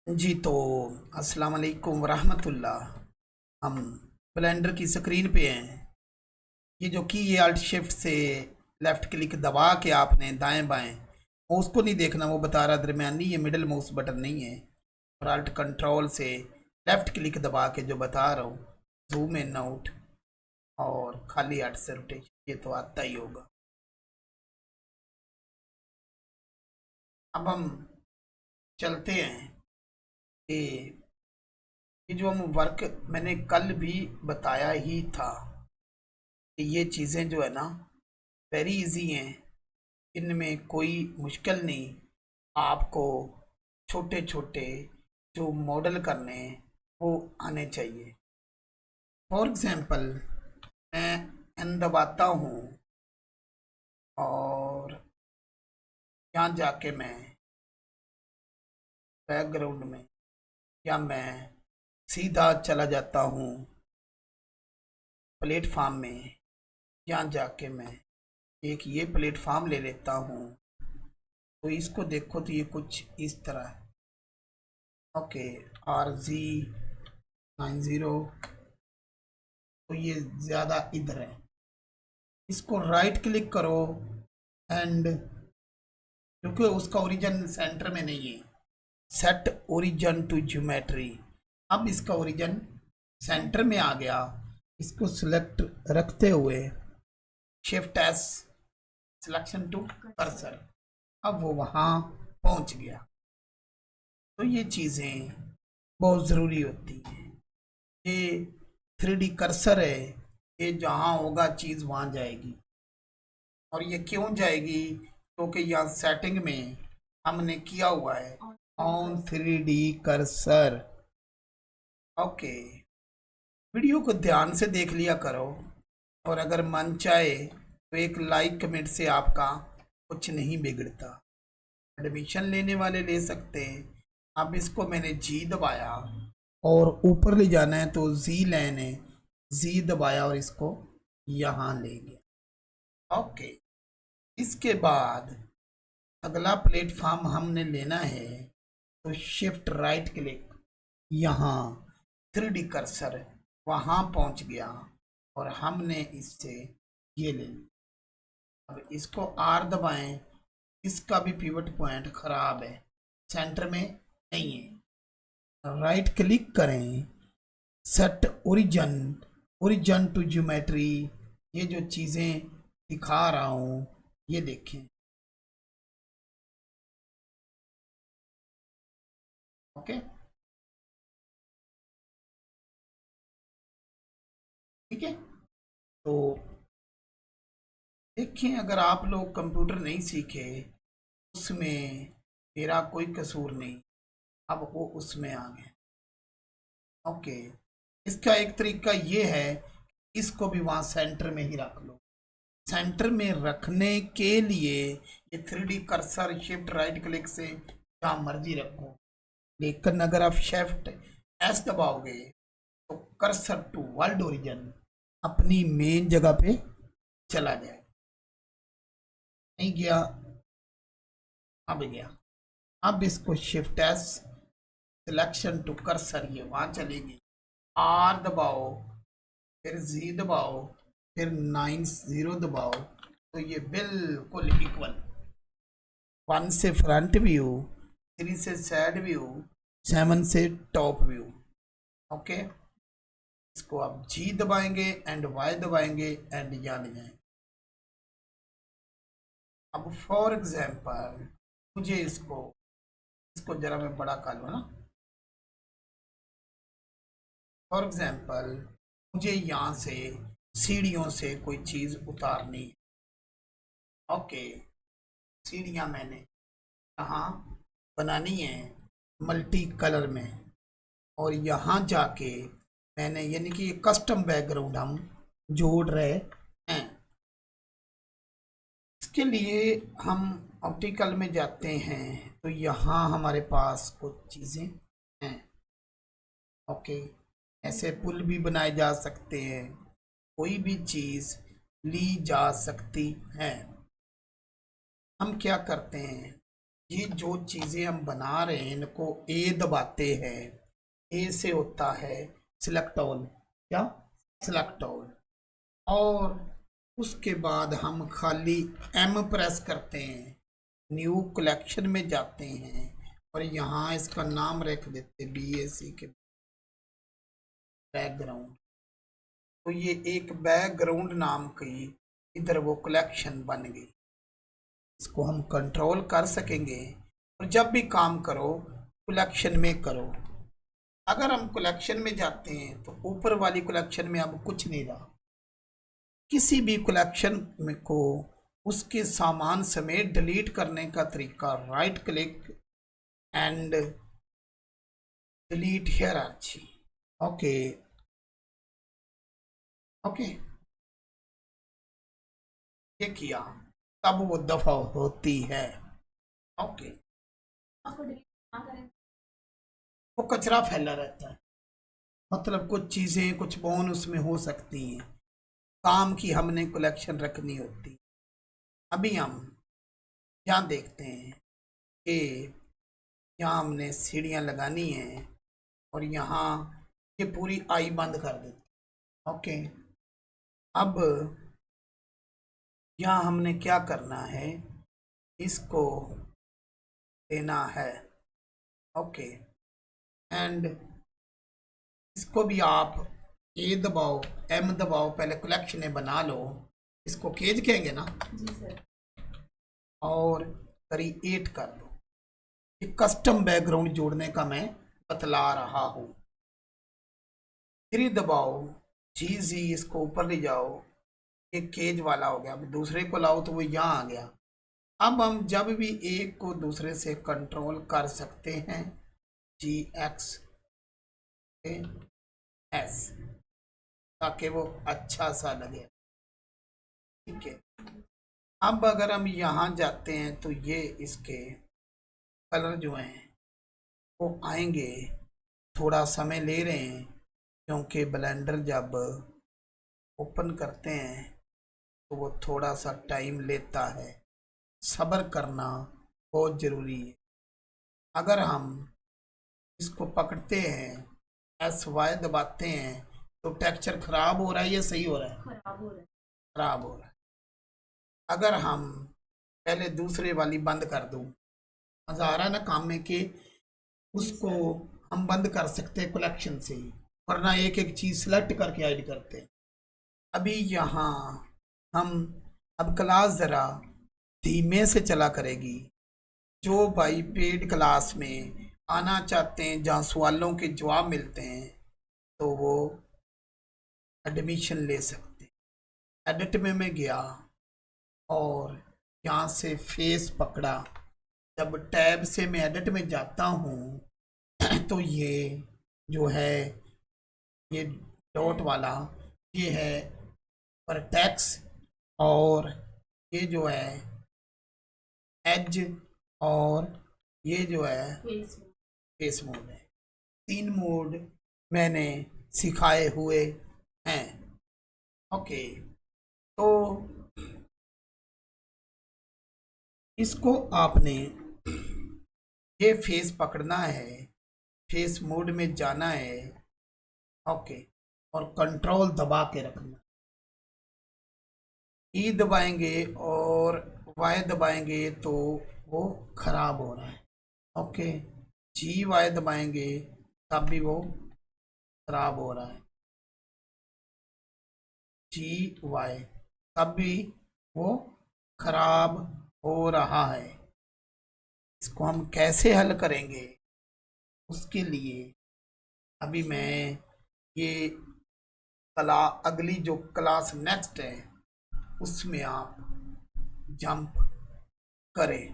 जी तो अस्सलाम वालेकुम वरहमतुल्लाह। हम ब्लेंडर की स्क्रीन पे हैं। ये जो की ये अल्ट शिफ्ट से लेफ्ट क्लिक दबा के आपने दाएं बाएं माउस को नहीं देखना, वो बता रहा दरमियानी ये मिडिल माउस बटन नहीं है। और अल्ट कंट्रोल से लेफ्ट क्लिक दबा के जो बता रहा हूँ, जूम इन आउट और खाली 8 से रोटेशन, ये तो आता ही होगा। अब हम चलते हैं कि ये जो हम वर्क मैंने कल भी बताया ही था कि ये चीज़ें जो है ना वेरी इजी हैं, इनमें कोई मुश्किल नहीं। आपको छोटे छोटे जो मॉडल करने हैं वो आने चाहिए। फॉर एग्जांपल मैं एन दबाता हूँ और यहाँ जाके मैं बैकग्राउंड में या मैं सीधा चला जाता हूँ प्लेटफार्म में। यहाँ जाके मैं एक ये प्लेटफार्म ले लेता हूँ, तो इसको देखो तो ये कुछ इस तरह है। ओके, RZ90, तो ये ज़्यादा इधर है। इसको राइट क्लिक करो एंड क्योंकि उसका ओरिजिन सेंटर में नहीं है, सेट ओरिजिन टू ज्योमेट्री। अब इसका ओरिजिन सेंटर में आ गया। इसको सिलेक्ट रखते हुए shift S, selection to cursor, अब वो वहाँ पहुँच गया। तो ये चीज़ें बहुत ज़रूरी होती हैं। ये 3D कर्सर है, ये जहाँ होगा चीज़ वहाँ जाएगी। और ये क्यों जाएगी? क्योंकि यहाँ सेटिंग में हमने किया हुआ है on 3D cursor. Okay, video को ध्यान से देख लिया करो, और अगर मन चाहे तो एक लाइक कमेंट से आपका कुछ नहीं बिगड़ता। एडमिशन लेने वाले ले सकते हैं। अब इसको मैंने जी दबाया और ऊपर ले जाना है तो जी लेन है, जी दबाया और इसको यहाँ ले गया। ओके, इसके बाद अगला प्लेटफॉर्म हमने लेना है, तो शिफ्ट राइट क्लिक, यहाँ 3D कर्सर वहाँ पहुँच गया और हमने इससे ये ले लिया। अब इसको आर दबाएं, इसका भी पिवट पॉइंट खराब है, सेंटर में नहीं है। राइट क्लिक करें, set origin, origin to geometry, ये जो चीज़ें दिखा रहा हूँ ये देखें। ओके, ठीक है। तो देखिए, अगर आप लोग कंप्यूटर नहीं सीखे उसमें मेरा कोई कसूर नहीं, अब वो उसमें आ गए। ओके, इसका एक तरीका ये है, इसको भी वहाँ सेंटर में ही रख लो। सेंटर में रखने के लिए ये 3D cursor shift right click से जहाँ मर्जी रखो, लेकिन अगर आप शिफ्ट एस दबाओगे तो कर्सर टू वर्ल्ड ओरिजिन अपनी मेन जगह पे चला जाए। नहीं गया? अब गया। अब इसको shift S, selection to cursor, ये वहां चलेगी। आर दबाओ, फिर जी दबाओ, फिर 90 दबाओ, तो ये बिल्कुल इक्वल। 1 से फ्रंट व्यू, 3 से साइड व्यू, 7 से टॉप व्यू। ओके, इसको आप जी दबाएंगे एंड वाई दबाएंगे एंड यहाँ ले जाएंगे। अब फॉर एग्जाम्पल मुझे इसको इसको जरा मैं बड़ा कर लूँ ना। फॉर एग्जाम्पल मुझे यहाँ से सीढ़ियों से कोई चीज़ उतारनी है। ओके, सीढ़ियाँ मैंने कहाँ बनानी है? मल्टी कलर में। और यहाँ जाके मैंने, यानी कि ये कस्टम बैकग्राउंड हम जोड़ रहे हैं। इसके लिए हम ऑप्टिकल में जाते हैं, तो यहाँ हमारे पास कुछ चीज़ें हैं। ओके, ऐसे पुल भी बनाए जा सकते हैं, कोई भी चीज़ ली जा सकती है। हम क्या करते हैं, ये जो चीज़ें हम बना रहे हैं इनको ए दबाते हैं, ए से होता है सिलेक्ट ऑल, क्या सिलेक्ट ऑल, और उसके बाद हम खाली एम प्रेस करते हैं, न्यू कलेक्शन में जाते हैं और यहाँ इसका नाम रख देते BAC के बैकग्राउंड। तो ये एक बैकग्राउंड नाम की इधर वो कलेक्शन बन गई। इसको हम कंट्रोल कर सकेंगे और जब भी काम करो कलेक्शन में करो। अगर हम कलेक्शन में जाते हैं तो ऊपर वाली कलेक्शन में अब कुछ नहीं रहा। किसी भी कलेक्शन में को उसके सामान समेत डिलीट करने का तरीका right click and delete hierarchy. Okay okay, ये किया तब वो दफा होती है। ओके, वो कचरा फैला रहता है, मतलब कुछ चीजें कुछ बोन उसमें हो सकती हैं, काम की हमने कलेक्शन रखनी होती। अभी हम यहाँ देखते हैं कि यहाँ हमने सीढ़ियाँ लगानी है और यहाँ ये पूरी आई बंद कर देते। ओके, अब यहाँ हमने क्या करना है, इसको देना है। ओके, एंड इसको भी आप ए दबाओ एम दबाओ, पहले कलेक्शन बना लो। इसको केज कहेंगे ना जी सर, और क्रिएट कर दो। ये कस्टम बैकग्राउंड जोड़ने का मैं बतला रहा हूँ। 3 दबाओ, जी इसको ऊपर ले जाओ, ये केज वाला हो गया। अब दूसरे को लाओ तो वो यहाँ आ गया। अब हम जब भी एक को दूसरे से कंट्रोल कर सकते हैं, GX S, ताकि वो अच्छा सा लगे। ठीक है, अब अगर हम यहाँ जाते हैं तो ये इसके कलर जो हैं वो आएंगे। थोड़ा समय ले रहे हैं क्योंकि ब्लेंडर जब ओपन करते हैं तो वो थोड़ा सा टाइम लेता है। सब्र करना बहुत ज़रूरी है। अगर हम इसको पकड़ते हैं, SY दबाते हैं, तो टेक्सचर खराब हो रहा है या सही हो रहा है? खराब हो रहा है। खराब हो रहा है। अगर हम पहले दूसरे वाली बंद कर दूं, मज़ा आ रहा है ना काम में कि उसको हम बंद कर सकते हैं कलेक्शन से ही, वरना एक एक चीज़ सेलेक्ट करके ऐड करते हैं। अभी यहाँ हम अब क्लास ज़रा धीमे से चला करेगी। जो भाई पेड क्लास में आना चाहते हैं जहाँ सवालों के जवाब मिलते हैं तो वो एडमिशन ले सकते हैं। एडिट में मैं गया और यहाँ से फेस पकड़ा। जब टैब से मैं एडिट में जाता हूँ तो ये जो है ये डॉट वाला ये है वर्टेक्स और ये जो है एज और ये जो है फेस मोड है। 3 मोड मैंने सिखाए हुए हैं। ओके, तो इसको आपने ये फेस पकड़ना है, फेस मोड में जाना है। ओके, और कंट्रोल दबा के रखना। ई दबाएंगे और वाई दबाएंगे तो वो खराब हो रहा है। ओके, GY दबाएंगे तब भी वो खराब हो रहा है। GY तब भी वो खराब हो रहा है। इसको हम कैसे हल करेंगे, उसके लिए अभी मैं ये अगली जो क्लास नेक्स्ट है उसमें आप जंप करें।